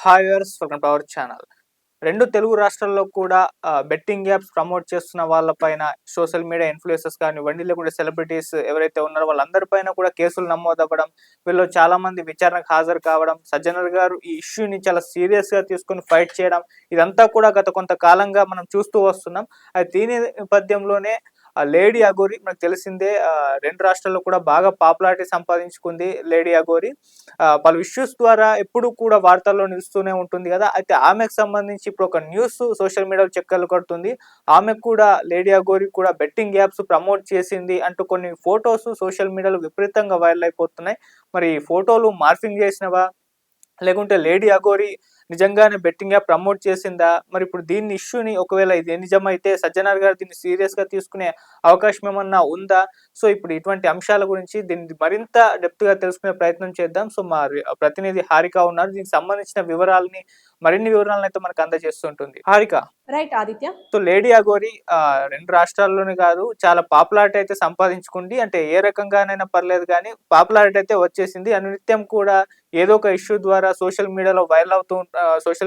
Hi viewers, welcome to our channel. రెండు తెలుగు రాష్ట్రాల్లో కూడా బెట్టింగ్ యాప్స్ ప్రమోట్ చేస్తున్న వాళ్ళపైన సోషల్ మీడియా ఇన్‌ఫ్లుయెన్సర్స్ కానివ్వండి, లేకుంటే సెలబ్రిటీస్ ఎవరైతే ఉన్నారో వాళ్ళందరిపైన కూడా కేసులు నమోదవ్వడం, వీళ్ళు చాలామంది విచారణకు హాజరు కావడం, సజ్జనర్ గారు ఈ ఇష్యూని చాలా సీరియస్‌గా తీసుకొని ఫైట్ చేయడం, ఇదంతా కూడా గత కొంతకాలంగా మనం చూస్తూ వస్తున్నాం. దీని నేపథ్యంలోనే లేడీ అఘోరి మనకు తెలిసిందే. 2 రాష్ట్రాల్లో కూడా బాగా పాపులారిటీ సంపాదించుకుంది లేడీ అఘోరి. పలు ఇష్యూస్ ద్వారా ఎప్పుడు కూడా వార్తల్లో నిలుస్తూనే ఉంటుంది కదా. అయితే ఆమెకు సంబంధించి ఇప్పుడు ఒక న్యూస్ సోషల్ మీడియాలో చక్కర్లు కొడుతుంది. ఆమెకు కూడా లేడీ అఘోరి కూడా బెట్టింగ్ యాప్స్ ప్రమోట్ చేసింది అంటూ కొన్ని ఫొటోస్ సోషల్ మీడియాలో విపరీతంగా వైరల్ అయిపోతున్నాయి. మరి ఈ ఫోటోలు మార్ఫింగ్ చేసినవా, లేకుంటే లేడీ అఘోరి నిజంగానే బెట్టింగ్ యాప్ ప్రమోట్ చేసిందా? మరి ఇప్పుడు దీన్ని ఇష్యూని ఒకవేళ ఇది నిజమైతే సజ్జనార్ గారు దీన్ని సీరియస్‌గా తీసుకునే అవకాశం ఏమన్నా ఉందా? సో ఇప్పుడు ఇటువంటి అంశాల గురించి దీన్ని మరింత డెప్త్‌గా తెలుసుకునే ప్రయత్నం చేద్దాం. సో మా ప్రతినిధి హారిక ఉన్నారు. దీనికి సంబంధించిన మరిన్ని వివరాలనైతే మనకు అందజేస్తుంటుంది. Harika. Right Aditya. So lady Aghori 2 రాష్ట్రాల్లోనే కాదు, చాలా పాపులారిటీ అయితే సంపాదించుకుంది. అంటే ఏ రకంగానైనా పర్లేదు కానీ పాపులారిటీ అయితే వచ్చేసింది. అనునిత్యం కూడా ఏదో ఒక ఇష్యూ ద్వారా సోషల్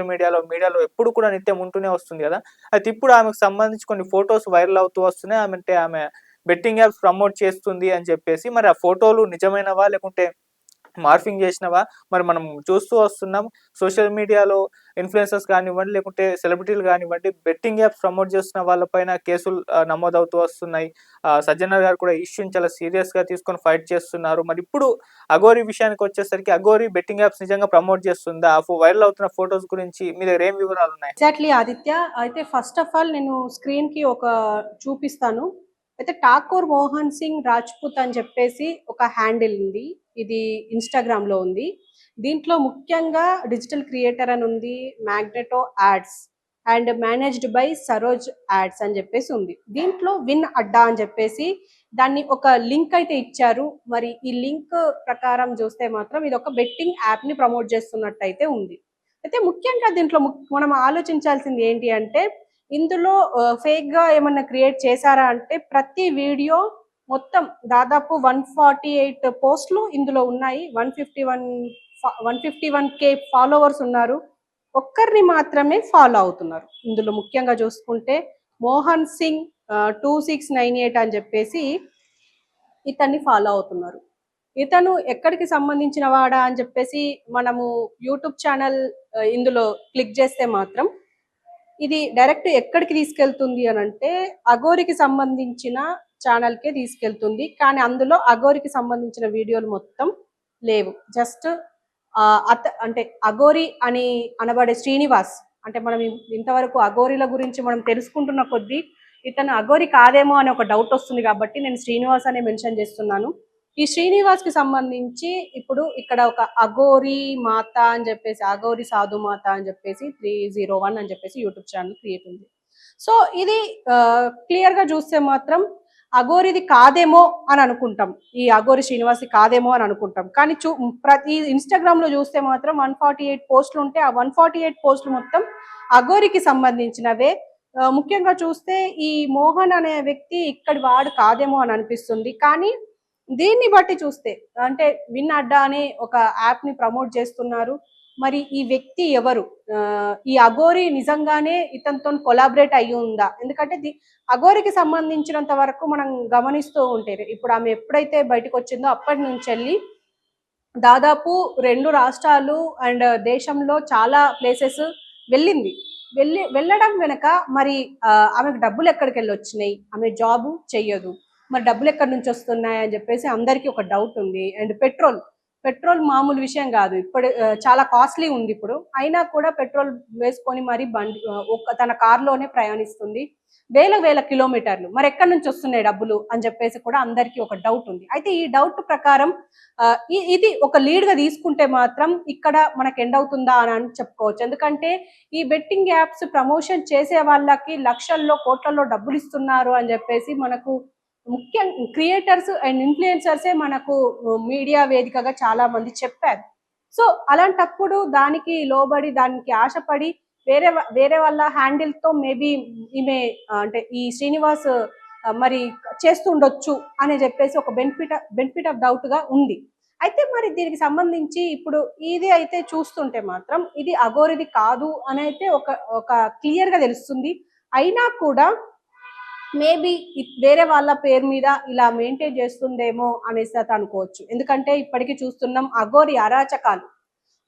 మీడియాలో ఎప్పుడు కూడా నిత్యం ఉంటూనే వస్తుంది కదా. అయితే ఇప్పుడు ఆమెకు సంబంధించి కొన్ని ఫొటోస్ వైరల్ అవుతూ వస్తున్నాయి. ఆమె బెట్టింగ్ యాప్స్ ప్రమోట్ చేస్తుంది అని చెప్పేసి. మరి ఆ ఫోటోలు నిజమైనవా, లేకుంటే మార్ఫింగ్ చేసినవా? మరి మనం చూస్తూ వస్తున్నాం సోషల్ మీడియాలో ఇన్‌ఫ్లుయెన్సర్స్ కానివ్వండి, లేకుంటే సెలబ్రిటీలు కానివ్వండి, బెట్టింగ్ యాప్స్ ప్రమోట్ చేస్తున్న వాళ్ళపైన కేసులు నమోదవుతూ వస్తున్నాయి. సజ్జనర్ గారు కూడా ఈ ఇష్యూని చాలా సీరియస్‌గా తీసుకొని ఫైట్ చేస్తున్నారు. మరి ఇప్పుడు అఘోరి విషయానికి వచ్చేసరికి అఘోరి బెట్టింగ్ యాప్స్ నిజంగా ప్రమోట్ చేస్తుందా? వైరల్ అవుతున్న ఫోటోస్ గురించి మీ దగ్గర ఏం వివరాలు ఉన్నాయి? ఎగ్జాక్ట్లీ ఆదిత్య. అయితే ఫస్ట్ ఆఫ్ ఆల్ నేను స్క్రీన్ కి ఒక చూపిస్తాను. అయితే ఠాకూర్ మోహన్ సింగ్ రాజ్పుత్ అని చెప్పేసి ఒక హ్యాండిల్ ఉంది. ఇది ఇన్‌స్టాగ్రామ్ లో ఉంది. దీంట్లో ముఖ్యంగా డిజిటల్ క్రియేటర్ అని ఉంది, magneto ads and managed by Saroj ads అని చెప్పేసి ఉంది. దీంట్లో విన్ అడ్డా అని చెప్పేసి దాన్ని ఒక లింక్ అయితే ఇచ్చారు. మరి ఈ లింక్ ప్రకారం చూస్తే మాత్రం ఇది ఒక బెట్టింగ్ యాప్ ని ప్రమోట్ చేస్తున్నట్టు అయితే ఉంది. అయితే ముఖ్యంగా దీంట్లో మనం ఆలోచించాల్సింది ఏంటి అంటే, ఇందులో ఫేక్ గా ఏమన్నా క్రియేట్ చేశారా అంటే, ప్రతి వీడియో మొత్తం దాదాపు 148 పోస్టులు ఇందులో ఉన్నాయి. 151K ఫాలోవర్స్ ఉన్నారు. ఒక్కరిని మాత్రమే ఫాలో అవుతున్నారు. ఇందులో ముఖ్యంగా చూసుకుంటే మోహన్ సింగ్ 2698 అని చెప్పేసి ఇతన్ని ఫాలో అవుతున్నారు. ఇతను ఎక్కడికి సంబంధించిన వాడా అని చెప్పేసి మనము యూట్యూబ్ ఛానల్ ఇందులో క్లిక్ చేస్తే మాత్రం ఇది డైరెక్ట్ ఎక్కడికి తీసుకెళ్తుంది అని అంటే, అఘోరికి సంబంధించిన ఛానల్కే తీసుకెళ్తుంది. కానీ అందులో అఘోరికి సంబంధించిన వీడియోలు మొత్తం లేవు. జస్ట్ అంటే అఘోరి అని అనబడే శ్రీనివాస్, అంటే మనం ఇంతవరకు అఘోరిల గురించి మనం తెలుసుకుంటున్న కొద్దీ ఇతను అఘోరి కాదేమో అని ఒక డౌట్ వస్తుంది. కాబట్టి నేను శ్రీనివాస్ అనే మెన్షన్ చేస్తున్నాను. ఈ శ్రీనివాస్ కి సంబంధించి ఇప్పుడు ఇక్కడ ఒక అఘోరి మాత అని చెప్పేసి, అఘోరి సాధు మాత అని చెప్పేసి 301 అని చెప్పేసి యూట్యూబ్ ఛానల్ క్రియేట్ ఉంది. సో ఇది క్లియర్ గా చూస్తే మాత్రం అఘోరిది కాదేమో అని అనుకుంటాం. ఈ అఘోరి శ్రీనివాస్ కాదేమో అని అనుకుంటాం. కానీ ప్రతి ఇన్స్టాగ్రామ్ లో చూస్తే మాత్రం 148 పోస్టులు ఉంటే ఆ 148 పోస్టులు మొత్తం అఘోరికి సంబంధించినవే. ముఖ్యంగా చూస్తే ఈ మోహన్ అనే వ్యక్తి ఇక్కడి వాడు కాదేమో అని అనిపిస్తుంది. కానీ దీన్ని బట్టి చూస్తే అంటే విన్ అడ్డా అనే ఒక యాప్ ని ప్రమోట్ చేస్తున్నారు. మరి ఈ వ్యక్తి ఎవరు? ఈ అఘోరి నిజంగానే ఇతనితో కొలాబరేట్ అయ్యి ఉందా? ఎందుకంటే అఘోరికి సంబంధించినంత వరకు మనం గమనిస్తూ ఉంటే, ఇప్పుడు ఆమె ఎప్పుడైతే బయటకు వచ్చిందో అప్పటి నుంచి వెళ్ళి దాదాపు 2 రాష్ట్రాలు అండ్ దేశంలో చాలా ప్లేసెస్ వెళ్ళింది. వెళ్ళడం వెనక మరి ఆమెకు డబ్బులు ఎక్కడికి వెళ్ళి వచ్చినాయి? ఆమె జాబు చెయ్యదు, మరి డబ్బులు ఎక్కడి నుంచి వస్తున్నాయి అని చెప్పేసి అందరికీ ఒక డౌట్ ఉంది. అండ్ పెట్రోల్ మామూలు విషయం కాదు. ఇప్పుడు చాలా కాస్ట్లీ ఉంది ఇప్పుడు. అయినా కూడా పెట్రోల్ వేసుకొని మరి తన కారులోనే ప్రయాణిస్తుంది వేల కిలోమీటర్లు. మరి ఎక్కడి నుంచి వస్తున్నాయి డబ్బులు అని చెప్పేసి కూడా అందరికీ ఒక డౌట్ ఉంది. అయితే ఈ డౌట్ ప్రకారం ఇది ఒక లీడ్ గా తీసుకుంటే మాత్రం ఇక్కడ మనకు ఎండ్ అవుతుందా అని చెప్పుకోవచ్చు. ఎందుకంటే ఈ బెట్టింగ్ యాప్స్ ప్రమోషన్ చేసే వాళ్ళకి లక్షల్లో కోట్లలో డబ్బులు ఇస్తున్నారు అని చెప్పేసి మనకు ముఖ్యంగా క్రియేటర్స్ అండ్ ఇన్ఫ్లుయెన్సర్సే మనకు మీడియా వేదికగా చాలా మంది చెప్పారు. సో అలాంటప్పుడు దానికి లోబడి, దానికి ఆశపడి వేరే వాళ్ళ హ్యాండిల్ తో మేబీ ఈమె అంటే ఈ శ్రీనివాస్ మరి చేస్తుండొచ్చు అని చెప్పేసి ఒక బెనిఫిట్ ఆఫ్ డౌట్ గా ఉంది. అయితే మరి దీనికి సంబంధించి ఇప్పుడు ఇది అయితే చూస్తుంటే మాత్రం ఇది అఘోరిది కాదు అని అయితే ఒక క్లియర్ గా తెలుస్తుంది. అయినా కూడా మేబీ వేరే వాళ్ళ పేరు మీద ఇలా మెయింటైన్ చేస్తుందేమో అనేసి అయితే అనుకోవచ్చు. ఎందుకంటే ఇప్పటికీ చూస్తున్నాం అఘోరి అరాచకాలు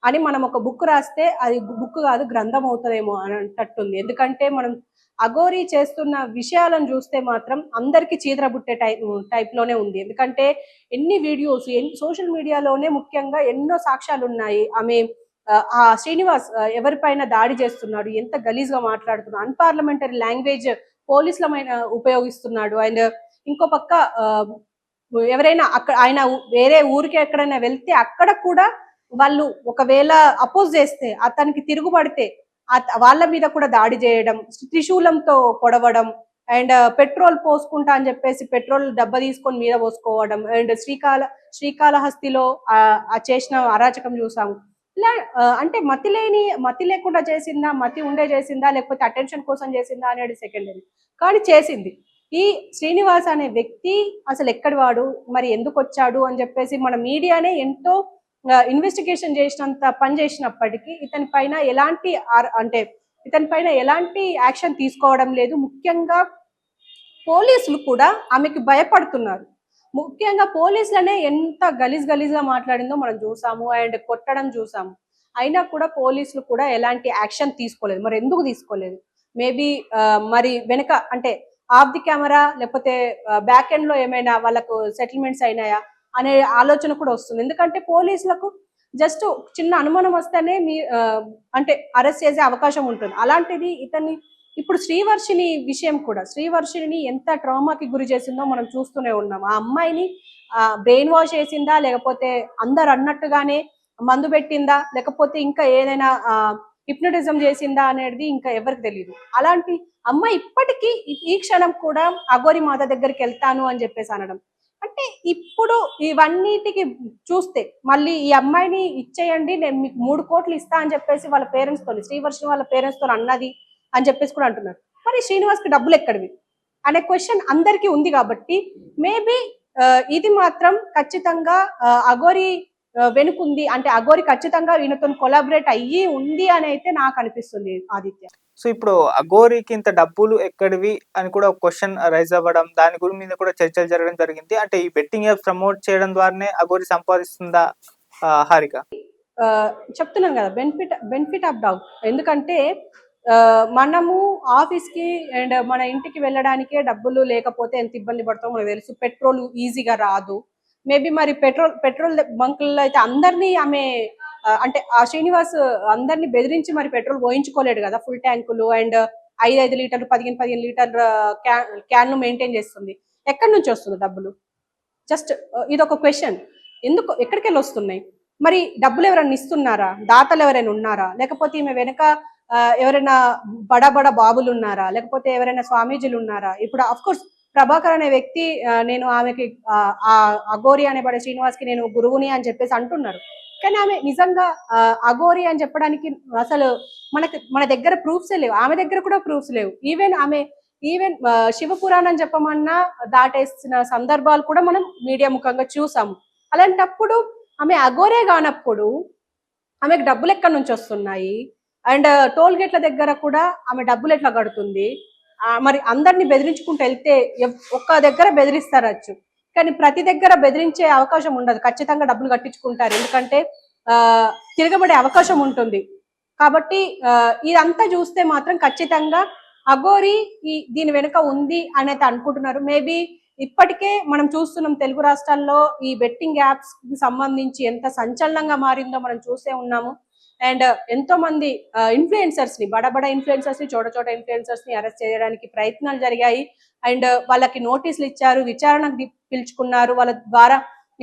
అని మనం ఒక బుక్ రాస్తే అది బుక్ కాదు గ్రంథం అవుతుందేమో అని అంటట్టుంది. ఎందుకంటే మనం అఘోరి చేస్తున్న విషయాలను చూస్తే మాత్రం అందరికి చీదర బుట్టే టైప్ లోనే ఉంది. ఎందుకంటే ఎన్ని వీడియోస్ సోషల్ మీడియాలోనే ముఖ్యంగా ఎన్నో సాక్ష్యాలు ఉన్నాయి. ఆమె ఆ శ్రీనివాస్ ఎవరిపైన దాడి చేస్తున్నాడు, ఎంత గలీజ్ గా మాట్లాడుతున్నాడు, అన్పార్లమెంటరీ లాంగ్వేజ్ పోలీసులమైన ఉపయోగిస్తున్నాడు. అండ్ ఇంకో పక్క ఎవరైనా అక్కడ ఆయన వేరే ఊరికి ఎక్కడైనా వెళ్తే అక్కడ కూడా వాళ్ళు ఒకవేళ అపోజ్ చేస్తే అతనికి తిరుగుబడితే వాళ్ళ మీద కూడా దాడి చేయడం, త్రిశూలంతో పొడవడం, అండ్ పెట్రోల్ పోసుకుంటా అని చెప్పేసి పెట్రోల్ డబ్బా తీసుకొని మీద పోసుకోవడం, అండ్ శ్రీకాళహస్తిలో చేసిన అరాచకం చూసాము. ఇలా అంటే మతి లేకుండా చేసిందా, మతి ఉండే చేసిందా, లేకపోతే అటెన్షన్ కోసం చేసిందా అనేది సెకండరీ, కానీ చేసింది. ఈ శ్రీనివాస్ అనే వ్యక్తి అసలు ఎక్కడి వాడు, మరి ఎందుకు వచ్చాడు అని చెప్పేసి మన మీడియానే ఎంతో ఇన్వెస్టిగేషన్ చేసినంత పని చేసినప్పటికీ ఇతని పైన ఎలాంటి యాక్షన్ తీసుకోవడం లేదు. ముఖ్యంగా పోలీసులు కూడా ఆమెకి భయపడుతున్నారు. ముఖ్యంగా పోలీసులనే ఎంత గలీజ్ గా మాట్లాడిందో మనం చూసాము, అండ్ కొట్టడం చూసాము. అయినా కూడా పోలీసులు కూడా ఎలాంటి యాక్షన్ తీసుకోలేదు. మరి ఎందుకు తీసుకోలేదు? మేబీ మరి వెనక అంటే ఆఫ్ ది కెమెరా లేకపోతే బ్యాక్ ఎండ్ లో ఏమైనా వాళ్ళకు సెటిల్మెంట్స్ అయినాయా అనే ఆలోచన కూడా వస్తుంది. ఎందుకంటే పోలీసులకు జస్ట్ చిన్న అనుమానం వస్తేనే అంటే అరెస్ట్ చేసే అవకాశం ఉంటుంది. అలాంటిది ఇతన్ని ఇప్పుడు శ్రీవర్షిని విషయం కూడా, శ్రీవర్షిని ఎంత ట్రామాకి గురి చేసిందో మనం చూస్తూనే ఉన్నాం. ఆ అమ్మాయిని బ్రెయిన్ వాష్ చేసిందా, లేకపోతే అందరు అన్నట్టుగానే మందు పెట్టిందా, లేకపోతే ఇంకా ఏదైనా హిప్నటిజం చేసిందా అనేది ఇంకా ఎవరికి తెలియదు. అలాంటి అమ్మాయి ఇప్పటికీ ఈ క్షణం కూడా అఘోరి మాత దగ్గరికి వెళ్తాను అని చెప్పేసి అనడం అంటే ఇప్పుడు ఇవన్నిటికి చూస్తే మళ్ళీ ఈ అమ్మాయిని ఇచ్చేయండి, నేను మీకు 3 కోట్లు ఇస్తా అని చెప్పేసి వాళ్ళ పేరెంట్స్ తో, శ్రీవర్షిని వాళ్ళ పేరెంట్స్ తో అన్నది అని చెప్పేసి కూడా అంటున్నారు. మరి శ్రీనివాస్ కి డబ్బులు ఎక్కడివి అనే క్వశ్చన్ అందరికీ ఉంది. కాబట్టి మేబీ ఇది మాత్రం ఖచ్చితంగా అఘోరి వెనుకుంది, అంటే అఘోరి ఖచ్చితంగా ఈయనతో కొలాబరేట్ అయ్యి ఉంది అని అయితే నాకు అనిపిస్తుంది ఆదిత్య. సో ఇప్పుడు అఘోరికి ఇంత డబ్బులు ఎక్కడివి అని కూడా ఒక క్వశ్చన్ రైజ్ అవ్వడం, దాని గురించి మీద కూడా చర్చలు జరగడం జరిగింది. అంటే ఈ బెట్టింగ్ యాప్ ప్రమోట్ చేయడం ద్వారానే అఘోరి సంపాదిస్తుందా హారిక? చెప్తున్నాను కదా, బెనిఫిట్ ఆఫ్ డౌట్. ఎందుకంటే మనము ఆఫీస్ కి అండ్ మన ఇంటికి వెళ్ళడానికే డబ్బులు లేకపోతే ఎంత ఇబ్బంది పడతామో మనకు తెలుసు. పెట్రోల్ ఈజీగా రాదు. మేబీ మరి పెట్రోల్ బంకుల్లో అయితే అందరినీ ఆమె అంటే ఆ శ్రీనివాస్ అందరినీ బెదిరించి మరి పెట్రోల్ పోయించుకోలేడు కదా, ఫుల్ ట్యాంకులు అండ్ 5 లీటర్లు 15 లీటర్ల క్యాన్లు మెయింటైన్ చేస్తుంది. ఎక్కడి నుంచి వస్తుంది డబ్బులు? జస్ట్ ఇదొక క్వశ్చన్. ఎక్కడికి వెళ్ళి వస్తున్నాయి? మరి డబ్బులు ఎవరైనా ఇస్తున్నారా? దాతలు ఎవరైనా ఉన్నారా? లేకపోతే ఈమె వెనక ఎవరైనా బడ బాబులు ఉన్నారా? లేకపోతే ఎవరైనా స్వామీజీలు ఉన్నారా? ఇప్పుడు అఫ్ కోర్స్ ప్రభాకర్ అనే వ్యక్తి నేను ఆమెకి ఆ అఘోరి అనేబడే శ్రీనివాస్ కి నేను గురువుని అని చెప్పేసి అంటున్నారు. కానీ ఆమె నిజంగా అఘోరి అని చెప్పడానికి అసలు మన దగ్గర ప్రూఫ్సే లేవు. ఆమె దగ్గర కూడా ప్రూఫ్స్ లేవు. ఈవెన్ శివపురాణం చెప్పమన్నా దాటేసిన సందర్భాలు కూడా మనం మీడియా ముఖంగా చూసాము. అలాంటప్పుడు ఆమె అఘోరే కానప్పుడు ఆమెకు డబ్బులు ఎక్కడి నుంచి వస్తున్నాయి? అండ్ టోల్ గేట్ల దగ్గర కూడా ఆమె డబ్బులు ఎట్లా కడుతుంది? మరి అందరినీ బెదిరించుకుంటూ వెళ్తే ఒక్క దగ్గర బెదిరిస్తారచ్చు, కానీ ప్రతి దగ్గర బెదిరించే అవకాశం ఉండదు. ఖచ్చితంగా డబ్బులు కట్టించుకుంటారు, ఎందుకంటే తిరగబడే అవకాశం ఉంటుంది. కాబట్టి ఇదంతా చూస్తే మాత్రం ఖచ్చితంగా అఘోరి దీని వెనుక ఉంది అనేది అనుకుంటున్నారు. మేబీ ఇప్పటికే మనం చూస్తున్నాం తెలుగు రాష్ట్రాల్లో ఈ బెట్టింగ్ యాప్స్ కి సంబంధించి ఎంత సంచలనంగా మారిందో మనం చూసే ఉన్నాము. అండ్ ఎంతో మంది ఇన్ఫ్లుయెన్సర్స్ ని, బడ ఇన్ఫ్లుయెన్సర్స్ ని, చోట ఇన్ఫ్లుయెన్సర్స్ ని అరెస్ట్ చేయడానికి ప్రయత్నాలు జరిగాయి. అండ్ వాళ్ళకి నోటీసులు ఇచ్చారు, విచారణకు పిలుచుకున్నారు, వాళ్ళ ద్వారా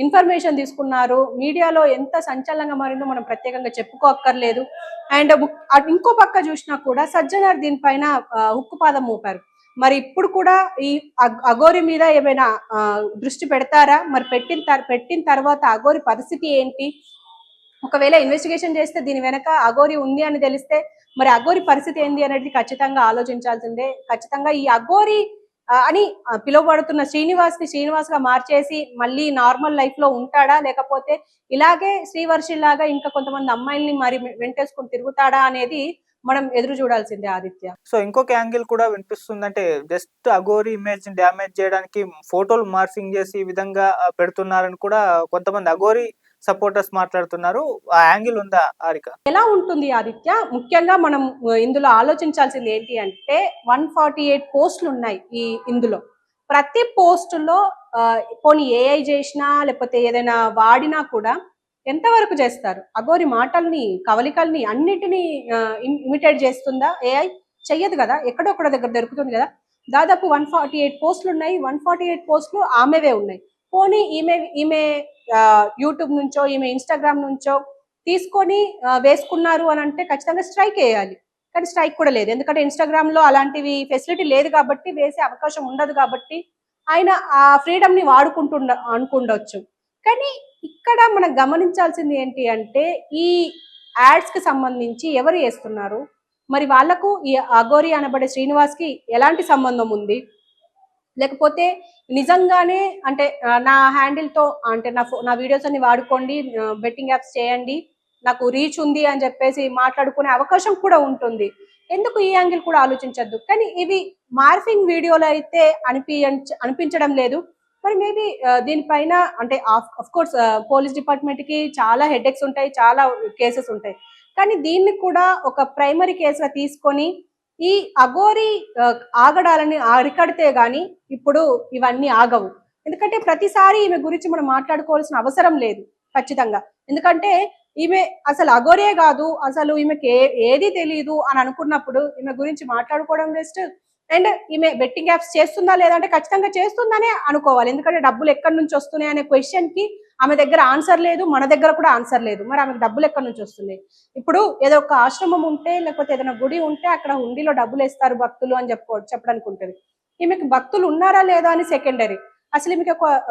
ఇన్ఫర్మేషన్ తీసుకున్నారు. మీడియాలో ఎంత సంచలనంగా మారిందో మనం ప్రత్యేకంగా చెప్పుకోక్కర్లేదు. అండ్ ఇంకో పక్క చూసినా కూడా సజ్జనార్ దీనిపైన ఉక్కుపాదం మోపారు. మరి ఇప్పుడు కూడా ఈ అఘోరి మీద ఏమైనా దృష్టి పెడతారా? మరి పెట్టిన తర్వాత అఘోరి పరిస్థితి ఏంటి? ఒకవేళ ఇన్వెస్టిగేషన్ చేస్తే దీని వెనక అఘోరి ఉంది అని తెలిస్తే మరి అఘోరి పరిస్థితి ఏంటి అనేది ఖచ్చితంగా ఆలోచించాల్సిందే. ఖచ్చితంగా ఈ అఘోరి అని పిలువబడుతున్న శ్రీనివాస్ గా మార్చేసి మళ్ళీ నార్మల్ లైఫ్ లో ఉంటాడా, లేకపోతే ఇలాగే శ్రీవర్షి లాగా ఇంకా కొంతమంది అమ్మాయిల్ని మరి వెంటేసుకుని తిరుగుతాడా అనేది మనం ఎదురు చూడాల్సిందే ఆదిత్య. సో ఇంకొక యాంగిల్ కూడా వినిపిస్తుంది, అంటే జస్ట్ అఘోరి ఇమేజ్ ని డ్యామేజ్ చేయడానికి ఫోటోలు మార్ఫింగ్ చేసి ఈ విధంగా పెడుతున్నారని కూడా కొంతమంది అఘోరి సపోర్టర్స్ మాట్లాడుతున్నారు. ఆ యాంగిల్ ఉందా హారిక? ఎలా ఉంటుంది ఆదిత్య? ముఖ్యంగా మనం ఇందులో ఆలోచించాల్సింది ఏంటి అంటే 148 పోస్టులు ఉన్నాయి ఇందులో. ప్రతి పోస్టులో పోనీ ఏఐ చేసినా లేకపోతే ఏదైనా వాడినా కూడా ఎంతవరకు చేస్తారు? అఘోరి మాటల్ని, కవలికల్ని అన్నిటినీ ఇమిటేట్ చేస్తుందా ఏఐ? చెయ్యదు కదా, ఎక్కడో ఒక దగ్గర దొరుకుతుంది కదా. దాదాపు 148 పోస్టులు ఉన్నాయి. 148 పోస్టులు ఆమెవే ఉన్నాయి. పోనీ ఈమె యూట్యూబ్ నుంచో ఈమె ఇన్స్టాగ్రామ్ నుంచో తీసుకొని వేసుకున్నారు అని అంటే ఖచ్చితంగా స్ట్రైక్ వేయాలి. కానీ స్ట్రైక్ కూడా లేదు, ఎందుకంటే ఇన్స్టాగ్రామ్ లో అలాంటివి ఫెసిలిటీ లేదు కాబట్టి, వేసే అవకాశం ఉండదు కాబట్టి ఆయన ఆ ఫ్రీడమ్ ని అనుకుండొచ్చు. కానీ ఇక్కడ మనం గమనించాల్సింది ఏంటి అంటే ఈ యాడ్స్ కి సంబంధించి ఎవరు వేస్తున్నారు, మరి వాళ్లకు ఈ అఘోరి అనబడే శ్రీనివాస్ కి ఎలాంటి సంబంధం ఉంది, లేకపోతే నిజంగానే అంటే నా హ్యాండిల్ తో అంటే నా వీడియోస్ అన్ని వాడుకోండి, బెట్టింగ్ యాప్స్ చేయండి, నాకు రీచ్ ఉంది అని చెప్పేసి మాట్లాడుకునే అవకాశం కూడా ఉంటుంది. ఎందుకు ఈ యాంగిల్ కూడా ఆలోచించద్దు? కానీ ఇవి మార్ఫింగ్ వీడియోలు అయితే అనిపించడం లేదు. మరి మేబీ దీనిపైన అంటే ఆఫ్ కోర్స్ పోలీస్ డిపార్ట్మెంట్ కి చాలా హెడేక్స్ ఉంటాయి, చాలా కేసెస్ ఉంటాయి. కానీ దీన్ని కూడా ఒక ప్రైమరీ కేసుగా తీసుకొని ఈ అఘోరి ఆగడాలని అరికడితే గాని ఇప్పుడు ఇవన్నీ ఆగవు. ఎందుకంటే ప్రతిసారి ఈమె గురించి మనం మాట్లాడుకోవాల్సిన అవసరం లేదు ఖచ్చితంగా. ఎందుకంటే ఈమె అసలు అఘోరే కాదు, అసలు ఈమెకి ఏది తెలియదు అని అనుకున్నప్పుడు ఈమె గురించి మాట్లాడుకోవడం వేస్ట్. అండ్ ఈమె బెట్టింగ్ యాప్స్ చేస్తుందా లేదంటే ఖచ్చితంగా చేస్తుందనే అనుకోవాలి. ఎందుకంటే డబ్బులు ఎక్కడి నుంచి వస్తున్నాయి అనే క్వశ్చన్ కి ఆమె దగ్గర ఆన్సర్ లేదు, మన దగ్గర కూడా ఆన్సర్ లేదు. మరి ఆమెకు డబ్బులు ఎక్కడి నుంచి వస్తున్నాయి? ఇప్పుడు ఏదో ఒక ఆశ్రమం ఉంటే లేకపోతే ఏదైనా గుడి ఉంటే అక్కడ హుండీలో డబ్బులు వేస్తారు భక్తులు అని చెప్పడానికి ఉంటుంది. ఈమెకి భక్తులు ఉన్నారా లేదా అని సెకండరీ. అసలు ఈమెకి ఒక